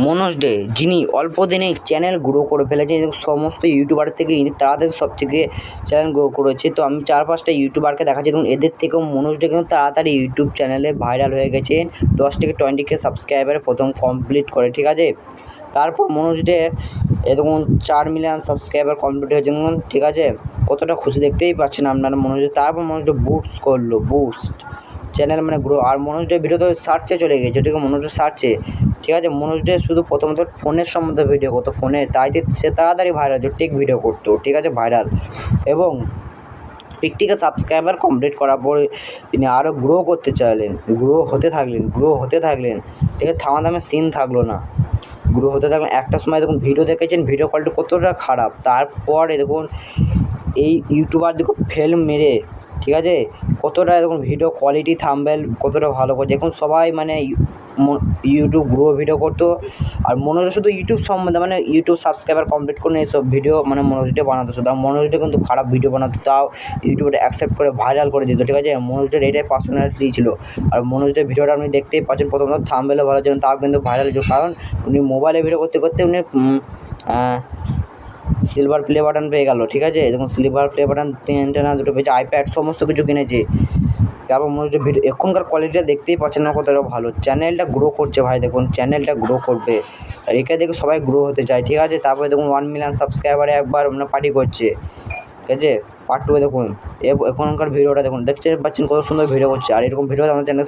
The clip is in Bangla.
মনোজ ডে, যিনি অল্প দিনেই চ্যানেল গ্রো করে ফেলেছে, সমস্ত ইউটিউবার থেকে তাদের সবথেকে চ্যানেল গ্রো করেছে। তো আমি 4-5টা ইউটিউবারকে দেখাচ্ছি, দেখুন এদের থেকেও মনোজ ডে কিন্তু তাড়াতাড়ি ইউটিউব চ্যানেলে ভাইরাল হয়ে গেছেন। 10 থেকে 20K সাবস্ক্রাইবারে প্রথম কমপ্লিট করে, ঠিক আছে। তারপর মনোজ ডে দেখুন 4 মিলিয়ন সাবস্ক্রাইবার কমপ্লিট হয়েছে, দেখুন ঠিক আছে। কতটা খুশি দেখতেই পাচ্ছেন আপনারা মনোজ ডে। তারপর মনোজ ডে বুস্ট করলো, বুস্ট চ্যানেল মানে গ্রো। আর মনোজ ডে ভিডিও তো সার্চে চলে গেছে, ঠিক আছে, মনোজ ডে সার্চে, ঠিক আছে। মনোজ ডে শুধু প্রথমত ফোনের সম্বন্ধে ভিডিও করতো, ফোনে, তাই সে তাড়াতাড়ি ভাইরাল হতো, টেক ভিডিও করতো, ঠিক আছে, ভাইরাল। এবং 50K সাবস্ক্রাইবার কমপ্লিট করার পরে তিনি আরও গ্রো করতে চাইলেন, গ্রো হতে থাকলেন, ঠিক আছে, থামাথামের সিন থাকলো না, গ্রো হতে থাকলেন। একটা সময় দেখুন ভিডিও দেখেছেন, ভিডিও কোয়ালিটি কতটা খারাপ, তারপরে দেখুন এই ইউটিউবার দেখুন ফেল মেরে, ঠিক আছে, কতটা দেখুন ভিডিও কোয়ালিটি, থাম্বনেল কতটা ভালো করছে। এখন সবাই মানে ইউটিউব গ্রো ভিডিও করতো, আর মনোজ শুধু ইউটিউব সম্বন্ধে মানে ইউটিউব সাবস্ক্রাইবার কমপ্লিট করে এসব ভিডিও মানে মনোজ ডে বানাতো শুধু। আর মনোজ ডে কিন্তু খারাপ ভিডিও বানাতো, তাও ইউটিউবে অ্যাকসেপ্ট করে ভাইরাল করে দিত, ঠিক আছে। মনোজ ডের এটাই পার্সোনালিটি ছিল। আর মনোজ ডের ভিডিওটা আপনি দেখতেই পাচ্ছেন, প্রথমত থাম্বনেলও ভালো ছিল, তাও কিন্তু ভাইরাল হয়েছিল, কারণ উনি মোবাইলে ভিডিও করতে করতে উনি সিলভার প্লে বাটন পেয়ে গেল, ঠিক আছে। দেখুন সিলভার প্লে বাটন 3টে না 2টো পেয়েছে, আইপ্যাড সমস্ত কিছু কিনেছে। তারপর মনে হচ্ছে ভিডিও এখনকার কোয়ালিটিটা দেখতেই পাচ্ছেন না কতটা ভালো। চ্যানেলটা গ্রো করছে ভাই, দেখুন চ্যানেলটা গ্রো করবে, আর একে দেখে সবাই গ্রো হতে চায়, ঠিক আছে। তারপরে দেখুন 1 মিলিয়ন সাবস্ক্রাইবারে একবার মানে পার্টি করছে, ঠিক আছে। পার্ট 2 দেখুন এখনকার ভিডিওটা দেখুন, দেখতে পাচ্ছেন কত সুন্দর ভিডিও করছে। আর এরকম ভিডিও আমাদের চ্যানেলে